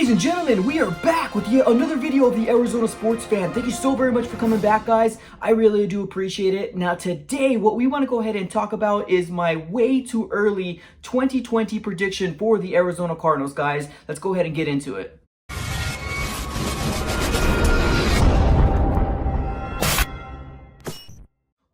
Ladies and gentlemen, we are back with yet another video of the Arizona Sports Fan. Thank you so very much for coming back, guys. I really do appreciate it. Now today, what we want to go ahead and talk about is my way too early 2020 prediction for the Arizona Cardinals, guys. Let's go ahead and get into it.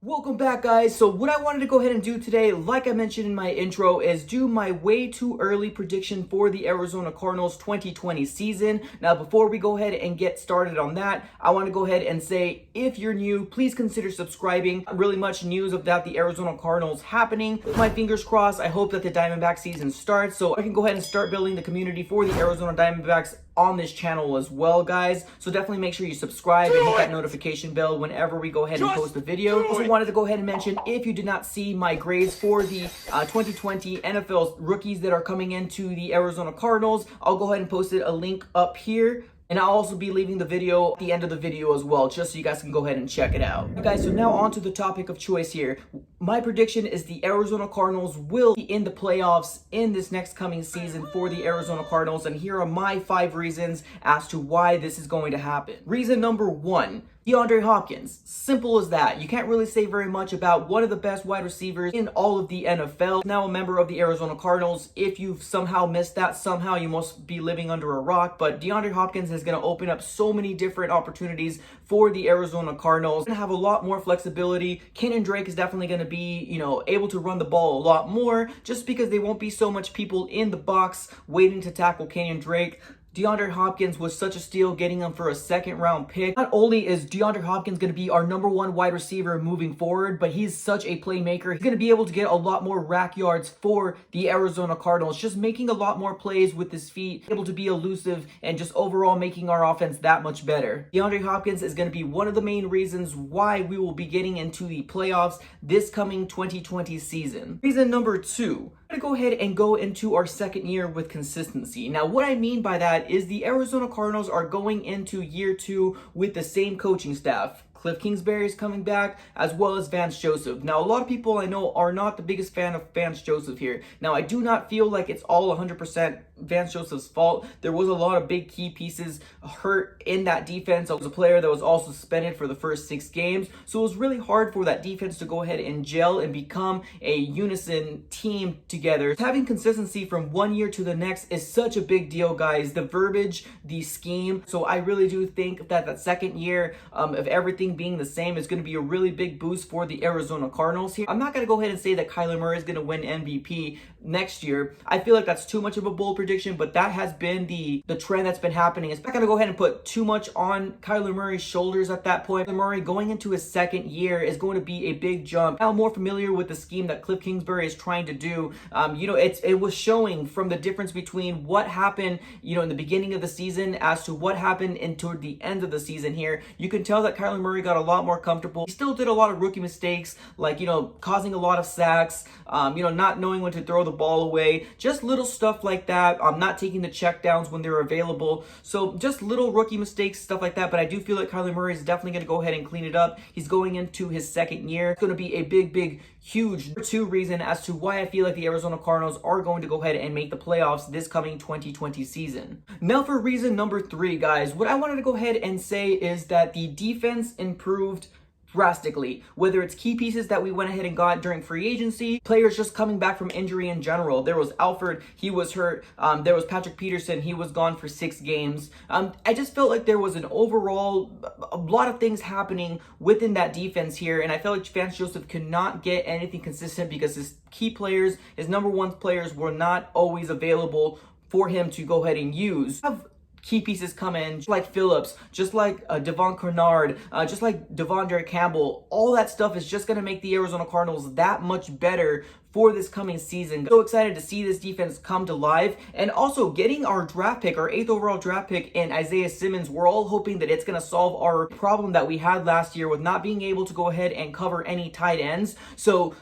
Welcome back, guys. So what I wanted to go ahead and do today, like I mentioned in my intro, is do my way too early prediction for the Arizona Cardinals 2020 season. Now, before we go ahead and get started on that, I want to go ahead and say, if you're new, please consider subscribing. Not really much news about the Arizona Cardinals happening. With my fingers crossed, I hope that the Diamondback season starts so I can go ahead and start building the community for the Arizona Diamondbacks on this channel as well, guys. So definitely make sure you subscribe and hit that notification bell whenever we go ahead and post a video. Also wanted to go ahead and mention, if you did not see my grades for the 2020 NFL rookies that are coming into the Arizona Cardinals, I'll go ahead and post a link up here. And I'll also be leaving the video at the end of the video as well, just so you guys can go ahead and check it out. Okay, guys, so now on to the topic of choice here. My prediction is the Arizona Cardinals will be in the playoffs in this next coming season for the Arizona Cardinals. And here are my 5 reasons as to why this is going to happen. Reason number 1. Deandre Hopkins. Simple as that. You can't really say very much about one of the best wide receivers in all of the NFL. Now a member of the Arizona Cardinals. If you've somehow missed that, somehow you must be living under a rock. But DeAndre Hopkins is going to open up so many different opportunities for the Arizona Cardinals. Going to have a lot more flexibility. Kenyon Drake is definitely going to be, able to run the ball a lot more, just because there won't be so much people in the box waiting to tackle Kenyon Drake. DeAndre Hopkins was such a steal, getting him for a second-round pick. Not only is DeAndre Hopkins going to be our #1 wide receiver moving forward, but he's such a playmaker. He's going to be able to get a lot more rack yards for the Arizona Cardinals, just making a lot more plays with his feet, able to be elusive, and just overall making our offense that much better. DeAndre Hopkins is going to be one of the main reasons why we will be getting into the playoffs this coming 2020 season. Reason number 2. I'm going to go ahead and go into our second year with consistency. Now, what I mean by that is the Arizona Cardinals are going into year 2 with the same coaching staff. Cliff Kingsbury is coming back, as well as Vance Joseph. Now, a lot of people I know are not the biggest fan of Vance Joseph here. Now, I do not feel like it's all 100% Vance Joseph's fault. There was a lot of big key pieces hurt in that defense. There was a player that was also suspended for the first 6 games. So it was really hard for that defense to go ahead and gel and become a unison team together. Having consistency from one year to the next is such a big deal, guys. The verbiage, the scheme. So I really do think that that second year of everything being the same is going to be a really big boost for the Arizona Cardinals here. I'm not going to go ahead and say that Kyler Murray is going to win MVP next year. I feel like that's too much of a bold prediction, but that has been the trend that's been happening. It's not going to go ahead and put too much on Kyler Murray's shoulders at that point. Kyler Murray going into his second year is going to be a big jump. Now more familiar with the scheme that Cliff Kingsbury is trying to do. It was showing from the difference between what happened, in the beginning of the season as to what happened toward the end of the season here. You can tell that Kyler Murray got a lot more comfortable. He still did a lot of rookie mistakes, like, causing a lot of sacks, not knowing when to throw the ball away, just little stuff like that. Not taking the checkdowns when they're available. So just little rookie mistakes, stuff like that. But I do feel like Kyler Murray is definitely going to go ahead and clean it up. He's going into his second year. It's going to be a big, huge 2 reason as to why I feel like the Arizona Cardinals are going to go ahead and make the playoffs this coming 2020 season. Now for reason number 3, guys, what I wanted to go ahead and say is that the defense improved drastically, whether it's key pieces that we went ahead and got during free agency, players just coming back from injury in general. There was Alfred, he was hurt. There was Patrick Peterson, he was gone for 6 games. I just felt like there was a lot of things happening within that defense here, and I felt like Vance Joseph could not get anything consistent because his key players, his #1 players, were not always available for him to go ahead and use. Key pieces come in, just like Phillips, just like Devon Kennard, just like Deandre Campbell. All that stuff is just going to make the Arizona Cardinals that much better for this coming season. So excited to see this defense come to life. And also getting our draft pick, our 8th overall draft pick in Isaiah Simmons. We're all hoping that it's going to solve our problem that we had last year with not being able to go ahead and cover any tight ends. So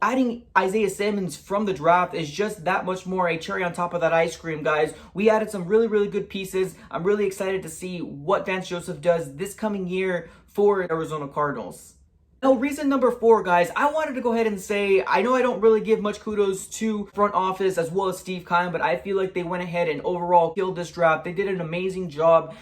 adding Isaiah Simmons from the draft is just that much more a cherry on top of that ice cream, guys. We added some really good pieces. I'm really excited to see what Vance Joseph does this coming year for Arizona Cardinals. Now, reason number 4, guys, I wanted to go ahead and say, I know I don't really give much kudos to front office as well as Steve Keim, but I feel like they went ahead and overall killed this draft. They did an amazing job.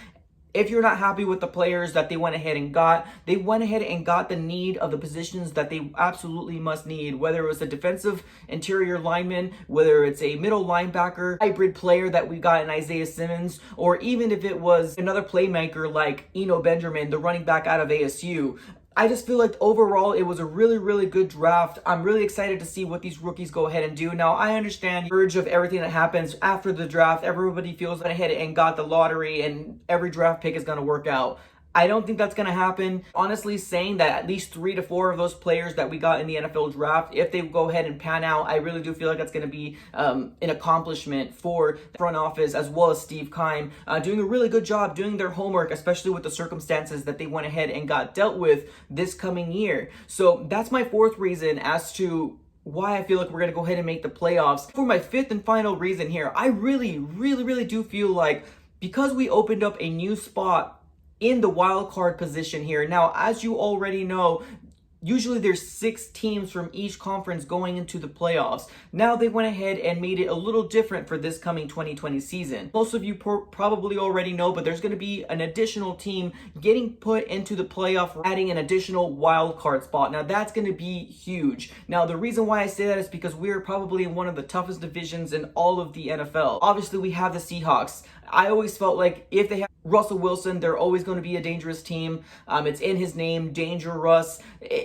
If you're not happy with the players that they went ahead and got, they went ahead and got the need of the positions that they absolutely must need, whether it was a defensive interior lineman, whether it's a middle linebacker, hybrid player that we got in Isaiah Simmons, or even if it was another playmaker like Eno Benjamin, the running back out of ASU. I just feel like overall it was a really, really good draft. I'm really excited to see what these rookies go ahead and do. Now, I understand the urge of everything that happens after the draft. Everybody feels went ahead and got the lottery and every draft pick is going to work out. I don't think that's going to happen. Honestly, saying that at least 3 to 4 of those players that we got in the NFL draft, if they go ahead and pan out, I really do feel like that's going to be an accomplishment for the front office as well as Steve Keim, doing a really good job doing their homework, especially with the circumstances that they went ahead and got dealt with this coming year. So that's my 4th reason as to why I feel like we're going to go ahead and make the playoffs. For my 5th and final reason here, I really do feel like because we opened up a new spot in the wild card position here. Now, as you already know, usually there's 6 teams from each conference going into the playoffs. Now they went ahead and made it a little different for this coming 2020 season. Most of you probably already know, but there's going to be an additional team getting put into the playoff, adding an additional wild card spot. Now that's going to be huge. Now the reason why I say that is because we're probably in one of the toughest divisions in all of the NFL. Obviously we have the Seahawks. I always felt like if they have Russell Wilson, they're always going to be a dangerous team. It's in his name, Danger Russ.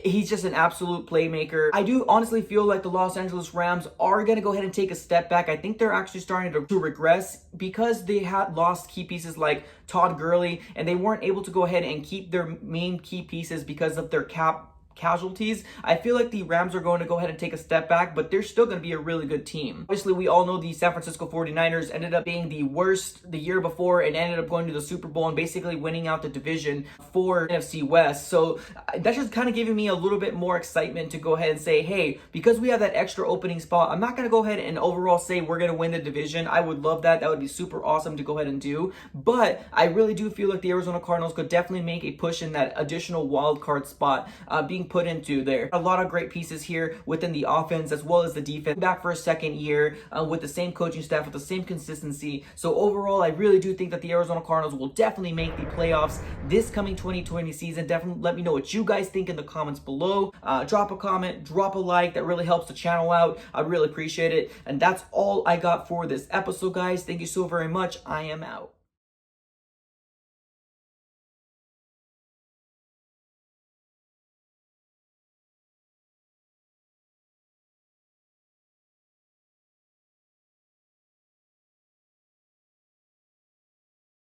He's just an absolute playmaker. I do honestly feel like the Los Angeles Rams are going to go ahead and take a step back. I think they're actually starting to regress because they had lost key pieces like Todd Gurley, and they weren't able to go ahead and keep their main key pieces because of their cap casualties. I feel like the Rams are going to go ahead and take a step back, but they're still going to be a really good team. Obviously, we all know the San Francisco 49ers ended up being the worst the year before and ended up going to the Super Bowl and basically winning out the division for NFC West. So that's just kind of giving me a little bit more excitement to go ahead and say, hey, because we have that extra opening spot, I'm not going to go ahead and overall say we're going to win the division. I would love that. That would be super awesome to go ahead and do. But I really do feel like the Arizona Cardinals could definitely make a push in that additional wild card spot being put into there. A lot of great pieces here within the offense as well as the defense. Back for a second year with the same coaching staff, with the same consistency. So overall, I really do think that the Arizona Cardinals will definitely make the playoffs this coming 2020 season. Definitely let me know what you guys think in the comments below. Drop a comment, drop a like. That really helps the channel out. I really appreciate it. And that's all I got for this episode, guys. Thank you so very much. I am out.